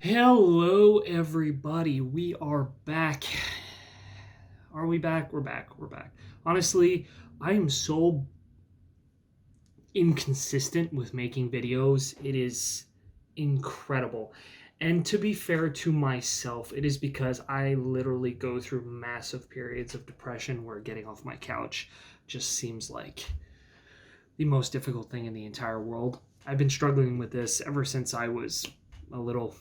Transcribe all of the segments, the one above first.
Hello, everybody. We are back. Are we back? We're back. We're back. Honestly, I am so inconsistent with making videos. It is incredible. And to be fair to myself, it is because I literally go through massive periods of depression where getting off my couch just seems like the most difficult thing in the entire world. I've been struggling with this ever since I was a little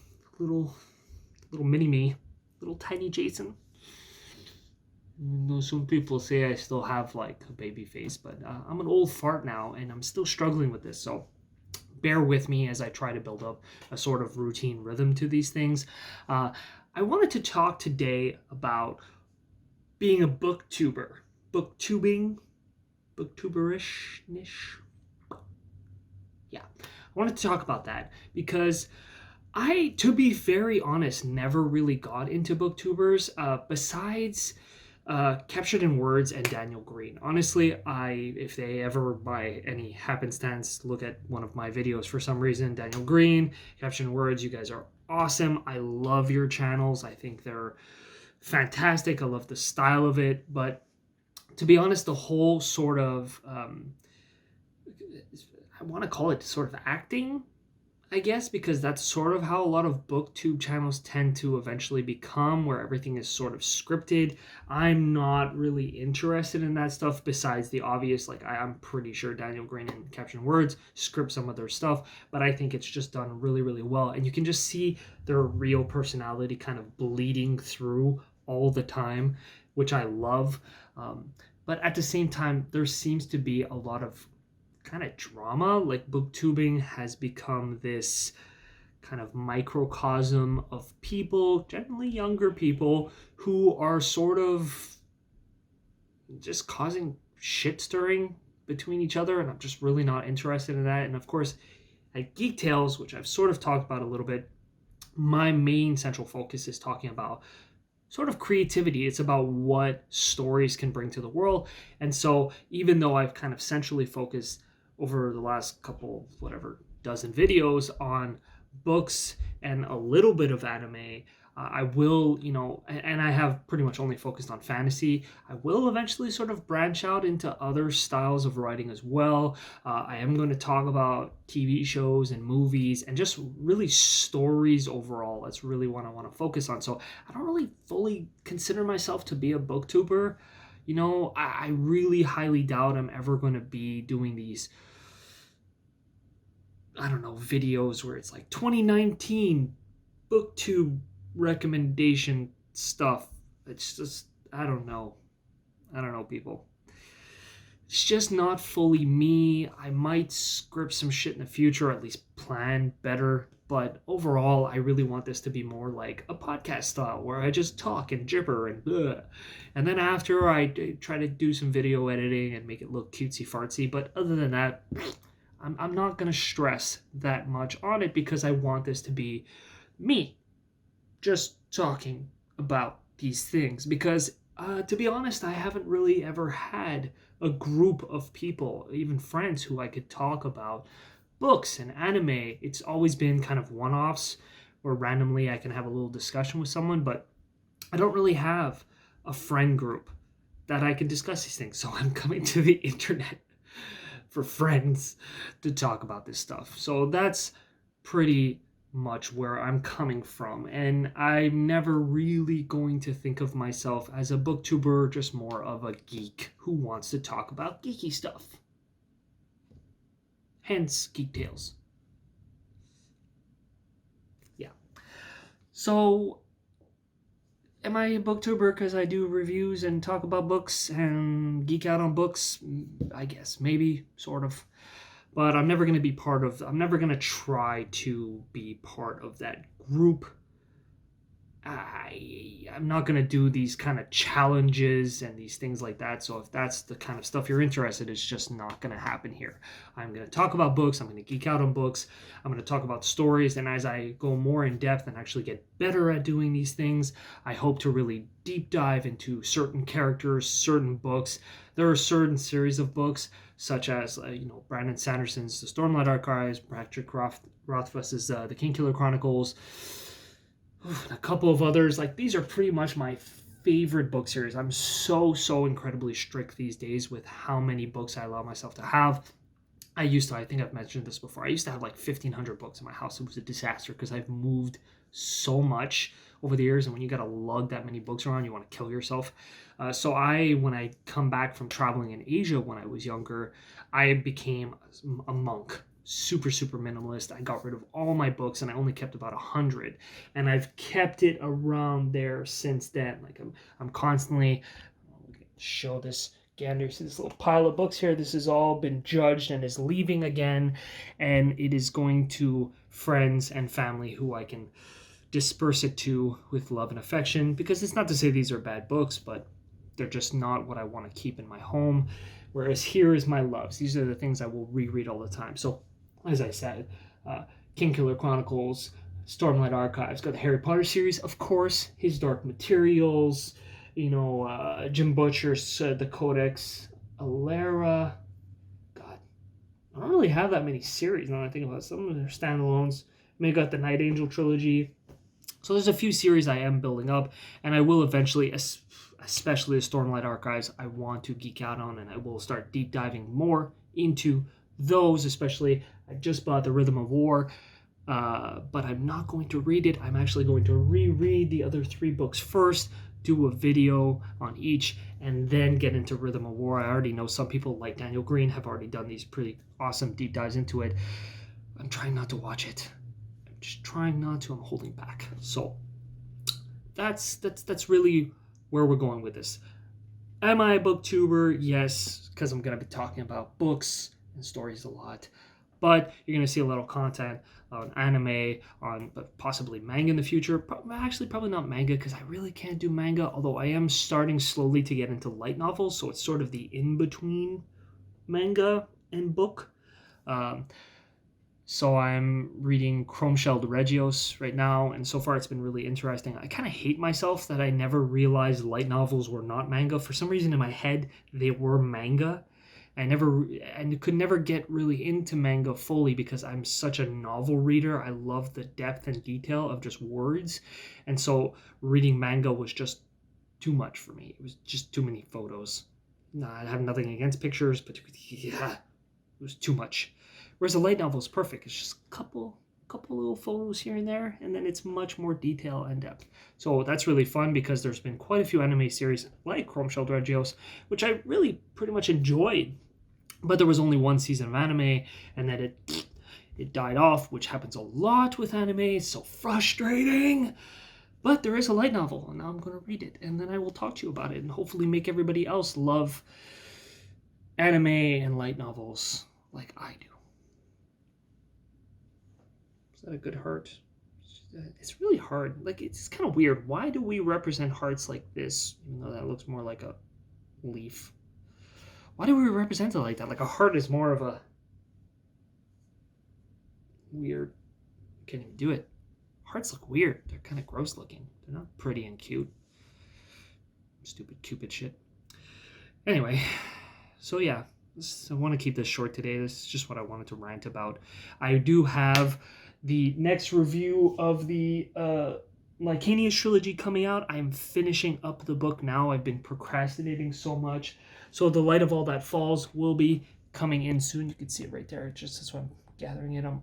mini me, little tiny Jason. Some people say I still have like a baby face, but I'm an old fart now and I'm still struggling with this. So bear with me as I try to build up a sort of routine rhythm to these things. I wanted to talk today about being a booktuber, booktubing, booktuberish niche. Yeah, I wanted to talk about that because I, to be very honest, never really got into booktubers besides Captured in Words and Daniel Green. Honestly, if they ever by any happenstance look at one of my videos for some reason, Daniel Green, Captured in Words, you guys are awesome. I love your channels. I think they're fantastic. I love the style of it. But to be honest, the whole sort of, I want to call it sort of acting, I guess, because that's sort of how a lot of booktube channels tend to eventually become, where everything is sort of scripted. I'm not really interested in that stuff besides the obvious. Like, I'm pretty sure Daniel Green and Caption Words script some of their stuff, but I think it's just done really, really well. And you can just see their real personality kind of bleeding through all the time, which I love. But at the same time, there seems to be a lot of kind of drama. Like, booktubing has become this kind of microcosm of people, generally younger people, who are sort of just causing shit stirring between each other, and I'm just really not interested in that. And of course, at Geek Tales, which I've sort of talked about a little bit, my main central focus is talking about sort of creativity. It's about what stories can bring to the world. And so even though I've kind of centrally focused over the last couple, whatever, dozen videos on books and a little bit of anime, I will, and I have pretty much only focused on fantasy. I will eventually sort of branch out into other styles of writing as well. I am going to talk about TV shows and movies and just really stories overall. That's really what I want to focus on. So I don't really fully consider myself to be a booktuber. I really highly doubt I'm ever going to be doing these, I don't know, videos where it's like 2019 booktube recommendation stuff. It's just, I don't know, people. It's just not fully me. I might script some shit in the future, or at least plan better. But overall, I really want this to be more like a podcast style where I just talk and gibber and blah. And then after, I try to do some video editing and make it look cutesy fartsy. But other than that, I'm not going to stress that much on it because I want this to be me just talking about these things. Because to be honest, I haven't really ever had a group of people, even friends, who I could talk about books and anime. It's always been kind of one-offs where randomly I can have a little discussion with someone, but I don't really have a friend group that I can discuss these things. So I'm coming to the internet for friends to talk about this stuff. So that's pretty much where I'm coming from. And I'm never really going to think of myself as a booktuber, just more of a geek who wants to talk about geeky stuff. Hence, Geek Tales. Yeah. So, am I a booktuber because I do reviews and talk about books and geek out on books? I guess, maybe, sort of. But I'm never going to try to be part of that group. I'm not going to do these kind of challenges and these things like that. So if that's the kind of stuff you're interested in, it's just not going to happen here. I'm going to talk about books. I'm going to geek out on books. I'm going to talk about stories. And as I go more in depth and actually get better at doing these things, I hope to really deep dive into certain characters, certain books. There are certain series of books, such as, Brandon Sanderson's The Stormlight Archives, Patrick Rothfuss's The Kingkiller Chronicles, a couple of others. Like, these are pretty much my favorite book series. I'm so incredibly strict these days with how many books I allow myself to have. I think I've mentioned this before. I used to have like 1,500 books in my house. It was a disaster because I've moved so much over the years, and when you got to lug that many books around, you want to kill yourself. So when I come back from traveling in Asia when I was younger, I became a monk. Super minimalist. I got rid of all my books and I only kept about 100, and I've kept it around there since then. Like, I'm constantly, show this gander, see this little pile of books here. This has all been judged and is leaving again, and it is going to friends and family who I can disperse it to with love and affection, because it's not to say these are bad books, but they're just not what I want to keep in my home. Whereas here is my loves. These are the things I will reread all the time. So, as I said, Kingkiller Chronicles, Stormlight Archives, got the Harry Potter series, of course, His Dark Materials, Jim Butcher's The Codex, Alera. God, I don't really have that many series now that I think about it. Some of them are standalones. Maybe got the Night Angel trilogy. So there's a few series I am building up, and I will eventually, especially the Stormlight Archives, I want to geek out on, and I will start deep diving more into those. Especially, I just bought The Rhythm of War, but I'm not going to read it. I'm actually going to reread the other 3 books first, do a video on each, and then get into Rhythm of War. I already know some people like Daniel Green have already done these pretty awesome deep dives into it. I'm trying not to watch it. I'm just trying not to. I'm holding back. So that's really where we're going with this. Am I a booktuber? Yes, because I'm going to be talking about books and stories a lot. But you're going to see a little content on anime, on possibly manga in the future. Actually, probably not manga, because I really can't do manga, although I am starting slowly to get into light novels, so it's sort of the in-between manga and book. So I'm reading Chrome-Shelled Regios right now, and so far it's been really interesting. I kind of hate myself that I never realized light novels were not manga. For some reason in my head, they were manga. I could never get really into manga fully because I'm such a novel reader. I love the depth and detail of just words. And so reading manga was just too much for me. It was just too many photos. I have nothing against pictures, but yeah, it was too much. Whereas a light novel is perfect. It's just a couple little photos here and there, and then it's much more detail and depth. So that's really fun because there's been quite a few anime series like Chrome-Shelled Regios, which I really pretty much enjoyed. But there was only 1 season of anime, and then it died off, which happens a lot with anime. It's so frustrating. But there is a light novel, and now I'm going to read it, and then I will talk to you about it, and hopefully make everybody else love anime and light novels like I do. Is that a good heart? It's really hard. Like, it's kind of weird. Why do we represent hearts like this, even though that looks more like a leaf? Why do we represent it like that? Like, a heart is more of a weird... I can't even do it. Hearts look weird. They're kind of gross looking. They're not pretty and cute. Stupid Cupid shit. Anyway, so yeah. I want to keep this short today. This is just what I wanted to rant about. I do have the next review of the Lycanius trilogy coming out. I'm finishing up the book now. I've been procrastinating so much. So The Light of All That Falls will be coming in soon. You can see it right there. Just as I'm gathering it, I'm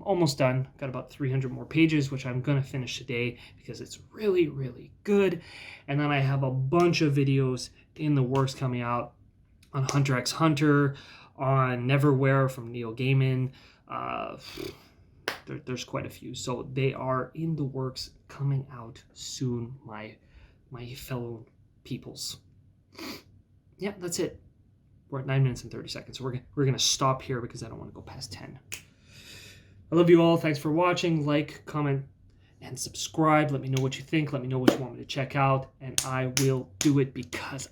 almost done. Got about 300 more pages, which I'm going to finish today because it's really, really good. And then I have a bunch of videos in the works coming out on Hunter x Hunter, on Neverwhere from Neil Gaiman. There's quite a few. So they are in the works, coming out soon, my fellow peoples. Yeah, that's it. We're at 9 minutes and 30 seconds. So we're gonna stop here because I don't want to go past 10. I love you all. Thanks for watching. Like, comment, and subscribe. Let me know what you think. Let me know what you want me to check out, and I will do it because